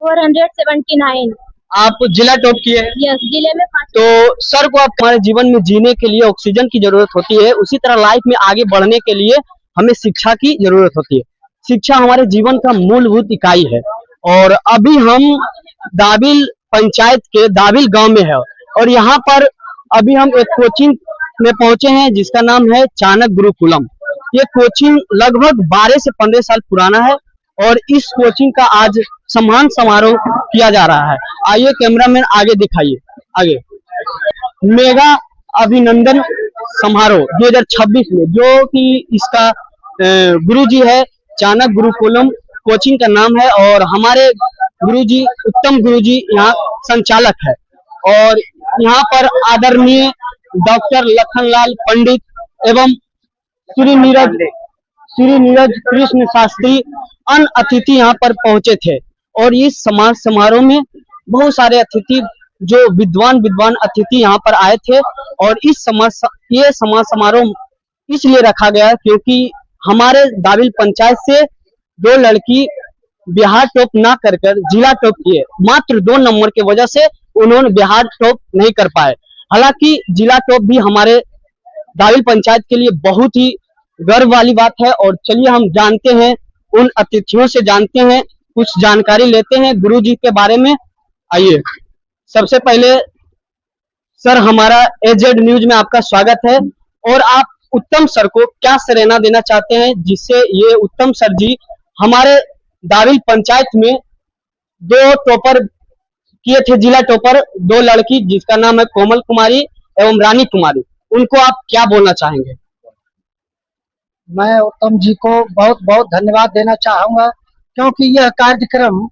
479। आप जिला टॉप किए हैं। यस, जिले में 5। तो सर को आप हमारे जीवन में जीने के लिए ऑक्सीजन की जरूरत होती है, उसी तरह लाइफ में आगे बढ़ने के लिए हमें शिक्षा की जरूरत होती है। शिक्षा हमारे जीवन का मूलभूत इकाई है और अभी हम दाबिल पंचायत के दाबिल गांव में है और यहाँ पर अभी हम एक कोचिंग में पहुंचे हैं जिसका नाम है चाणक्य गुरुकुलम। ये कोचिंग लगभग 12 से 15 साल पुराना है और इस कोचिंग का आज सम्मान समारोह किया जा रहा है। आइए कैमरामैन आगे दिखाइए। आगे मेगा अभिनंदन समारोह 2026 में, जो कि इसका गुरुजी है चाणक्य गुरुकुलम कोचिंग का नाम है और हमारे गुरुजी उत्तम गुरुजी यहाँ संचालक है और यहाँ पर आदरणीय डॉक्टर लखनलाल पंडित एवं श्री नीरज कृष्ण शास्त्री अन्य अतिथि यहाँ पर पहुंचे थे और इस समाज समारोह में बहुत सारे अतिथि जो विद्वान अतिथि यहाँ पर आए थे और ये समाज समारोह इसलिए रखा गया क्योंकि हमारे दाबिल पंचायत से 2 लड़की बिहार टॉप ना कर जिला टॉप किए। मात्र 2 नंबर की वजह से उन्होंने बिहार टॉप नहीं कर पाए। हालांकि जिला टॉप भी हमारे दाबिल पंचायत के लिए बहुत ही गर्व वाली बात है और चलिए हम जानते हैं, उन अतिथियों से जानते हैं, कुछ जानकारी लेते हैं गुरुजी के बारे में। आइए सबसे पहले सर हमारा एजेड न्यूज में आपका स्वागत है और आप उत्तम सर को क्या सराहना देना चाहते हैं जिससे ये उत्तम सर जी हमारे दाबिल पंचायत में 2 टॉपर किए थे, जिला टॉपर 2 लड़की जिसका नाम है कोमल कुमारी एवं रानी कुमारी, उनको आप क्या बोलना चाहेंगे? मैं उत्तम जी को बहुत बहुत धन्यवाद देना चाहूंगा क्योंकि यह कार्यक्रम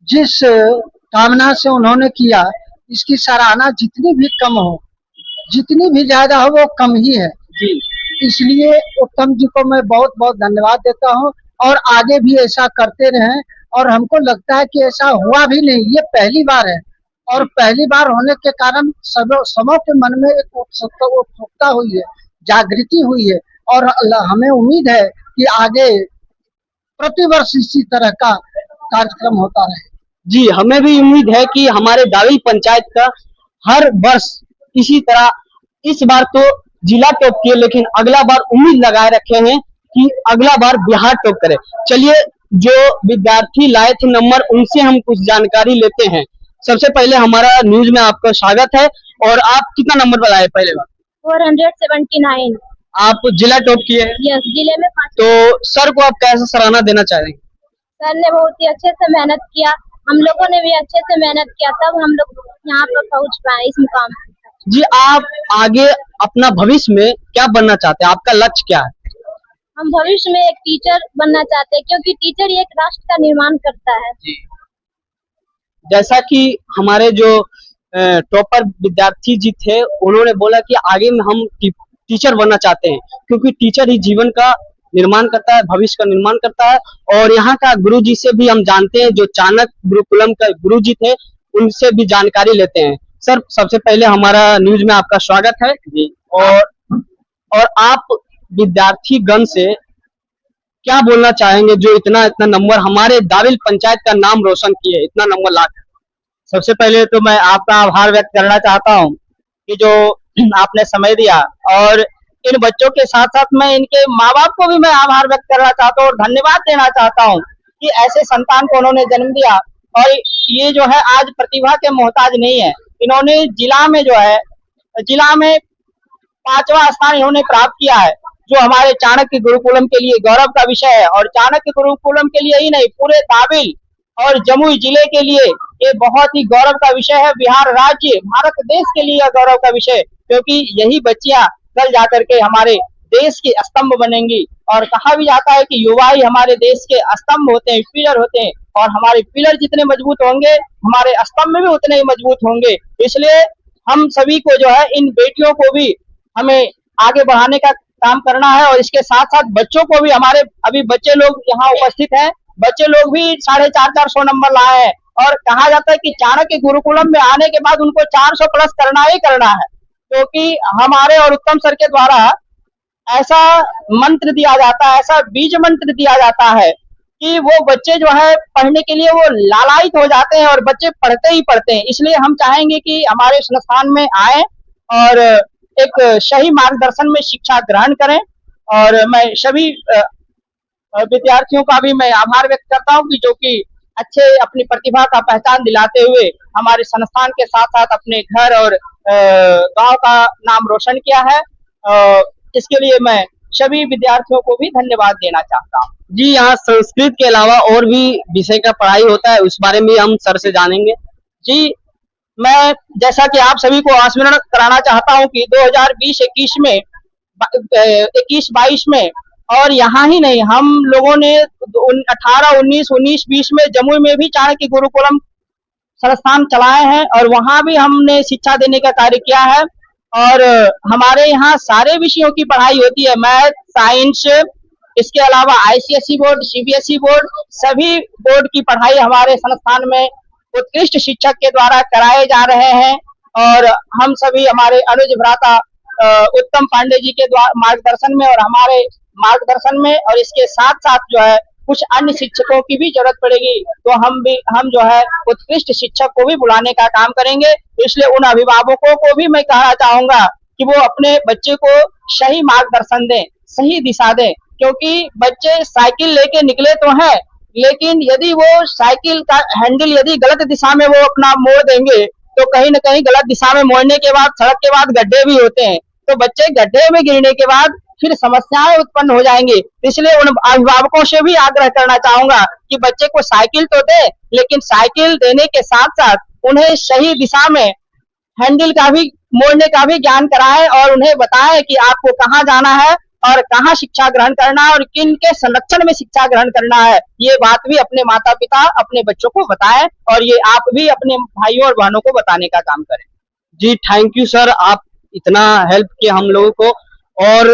जिस कामना से उन्होंने किया, इसकी सराहना जितनी भी कम हो, जितनी भी ज्यादा हो वो कम ही है जी। इसलिए उत्तम जी को मैं बहुत बहुत धन्यवाद देता हूं और आगे भी ऐसा करते रहें और हमको लगता है कि ऐसा हुआ भी नहीं, ये पहली बार है और पहली बार होने के कारण सबों के मन में एक उत्सुकता हुई है, जागृति हुई है और हमें उम्मीद है कि आगे प्रतिवर्ष इसी तरह का कार्यक्रम होता रहे। जी हमें भी उम्मीद है कि हमारे दाबिल पंचायत का हर वर्ष इसी तरह, इस बार तो जिला टॉप किए लेकिन अगला बार उम्मीद लगाए रखे हैं कि अगला बार बिहार टॉप करे। चलिए जो विद्यार्थी लाए थे नंबर उनसे हम कुछ जानकारी लेते हैं। सबसे पहले हमारा न्यूज में आपका स्वागत है और आप कितना नंबर पर लाए? पहले बार 479। आप जिला टॉप किए हैं। यस, जिले में 5। तो सर को आप कैसे सराहना देना चाहेंगे? सर ने बहुत ही अच्छे से मेहनत किया, हम लोगों ने भी अच्छे से मेहनत किया, तब हम लोग यहाँ पर पहुँच पाए इस मुकाम पे। जी आप आगे अपना भविष्य में क्या बनना चाहते हैं, आपका लक्ष्य क्या है? हम भविष्य में एक टीचर बनना चाहते हैं क्योंकि टीचर ही एक राष्ट्र का निर्माण करता है जी। जैसा कि हमारे जो टॉपर विद्यार्थी जी थे उन्होंने बोला कि आगे में हम टीचर बनना चाहते हैं क्योंकि टीचर ही जीवन का निर्माण करता है, भविष्य का निर्माण करता है। और यहाँ का गुरुजी से भी हम जानते हैं, जो चाणक्य गुरुकुलम का गुरुजी थे उनसे भी जानकारी लेते हैं। सर सबसे पहले हमारा न्यूज में आपका स्वागत है जी। और आप विद्यार्थी गण से क्या बोलना चाहेंगे जो इतना नंबर हमारे दाबिल पंचायत का नाम रोशन किए, इतना नंबर लाकर? सबसे पहले तो मैं आपका आभार व्यक्त करना चाहता हूं कि जो आपने समय दिया और इन बच्चों के साथ साथ मैं इनके माँ बाप को भी मैं आभार व्यक्त करना चाहता हूँ और धन्यवाद देना चाहता हूँ कि ऐसे संतान को उन्होंने जन्म दिया और ये जो है आज प्रतिभा के मोहताज नहीं है। इन्होंने जिला में जो है, जिला में 5वां स्थान इन्होंने प्राप्त किया है, जो हमारे चाणक्य गुरुकुलम के लिए गौरव का विषय है। और चाणक्य गुरुकुलम के लिए ही नहीं, पूरे दाबिल और जमुई जिले के लिए ये बहुत ही गौरव का विषय है। बिहार राज्य, भारत देश के लिए गौरव का विषय, क्योंकि यही बच्चियां कल जाकर के हमारे देश के स्तंभ बनेंगी। और कहा भी जाता है कि युवा ही हमारे देश के स्तंभ होते हैं, पिलर होते हैं, और हमारे पिलर जितने मजबूत होंगे हमारे स्तंभ भी उतने ही मजबूत होंगे। इसलिए हम सभी को जो है, इन बेटियों को भी हमें आगे बढ़ाने का काम करना है और इसके साथ साथ बच्चों को भी, हमारे अभी बच्चे लोग यहाँ उपस्थित हैं, बच्चे लोग भी 450 नंबर लाए हैं और कहा जाता है कि चाणक्य गुरुकुलम में आने के बाद उनको 400 प्लस करना ही करना है, क्योंकि हमारे और उत्तम सर के द्वारा ऐसा मंत्र दिया जाता है, ऐसा बीज मंत्र दिया जाता है कि वो बच्चे जो है पढ़ने के लिए वो लालायित हो जाते हैं और बच्चे पढ़ते ही पढ़ते हैं। इसलिए हम चाहेंगे कि हमारे संस्थान में आए और एक सही मार्गदर्शन में शिक्षा ग्रहण करें। और मैं सभी विद्यार्थियों का भी मैं आभार व्यक्त करता हूं कि जो कि अच्छे अपनी प्रतिभा का पहचान दिलाते हुए हमारे संस्थान के साथ साथ अपने घर और गांव का नाम रोशन किया है। इसके लिए मैं सभी विद्यार्थियों को भी धन्यवाद देना चाहता हूँ। जी, यहाँ संस्कृत के अलावा और भी विषय का पढ़ाई होता है, उस बारे में हम सर से जानेंगे। जी, मैं जैसा कि आप सभी को स्मरण कराना चाहता हूं कि 2020-21 में 21-22 में और यहाँ ही नहीं, हम लोगों ने 18-19 19-20 में जमुई में भी चाणक्य गुरुकुलम संस्थान चलाए हैं और वहां भी हमने शिक्षा देने का कार्य किया है। और हमारे यहाँ सारे विषयों की पढ़ाई होती है, मैथ, साइंस, इसके अलावा आईसीएसई बोर्ड, सीबीएसई बोर्ड, सभी बोर्ड की पढ़ाई हमारे संस्थान में उत्कृष्ट शिक्षक के द्वारा कराए जा रहे हैं। और हम सभी हमारे अनुज भ्राता उत्तम पांडे जी के द्वारा मार्गदर्शन में और हमारे मार्गदर्शन में और इसके साथ साथ जो है कुछ अन्य शिक्षकों की भी जरूरत पड़ेगी तो हम जो है उत्कृष्ट शिक्षक को भी बुलाने का काम करेंगे। इसलिए उन अभिभावकों को भी मैं कहना चाहूंगा कि वो अपने बच्चे को सही मार्गदर्शन दें, सही दिशा दें, क्योंकि बच्चे साइकिल लेके निकले तो हैं, लेकिन यदि वो साइकिल का हैंडल यदि गलत दिशा में वो अपना मोड़ देंगे तो कहीं न कहीं गलत दिशा में मोड़ने के बाद सड़क के बाद गड्ढे भी होते हैं, तो बच्चे गड्ढे में गिरने के बाद फिर समस्याएं उत्पन्न हो जाएंगी। इसलिए उन अभिभावकों से भी आग्रह करना चाहूंगा कि बच्चे को साइकिल तो दे, लेकिन साइकिल देने के साथ साथ उन्हें सही दिशा में हैंडल का भी मोड़ने का भी ज्ञान कराएं और उन्हें बताएं कि आपको कहाँ जाना है और कहाँ शिक्षा ग्रहण करना है और किन के संरक्षण में शिक्षा ग्रहण करना है। ये बात भी अपने माता पिता अपने बच्चों को बताएं और ये आप भी अपने भाइयों और बहनों को बताने का काम करें। जी, थैंक यू सर, आप इतना हेल्प किया हम लोगों को। और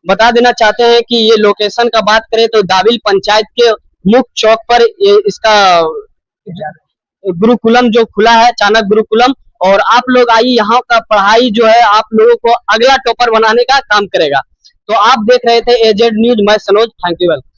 बता देना चाहते हैं कि ये लोकेशन का बात करें तो दाविल पंचायत के मुख्य चौक पर ये इसका गुरुकुलम जो खुला है, चाणक्य गुरुकुलम, और आप लोग आइए, यहाँ का पढ़ाई जो है आप लोगों को अगला टॉपर बनाने का काम करेगा। तो आप देख रहे थे एजेड न्यूज, मैं सनोज, थैंक यू वेलकम।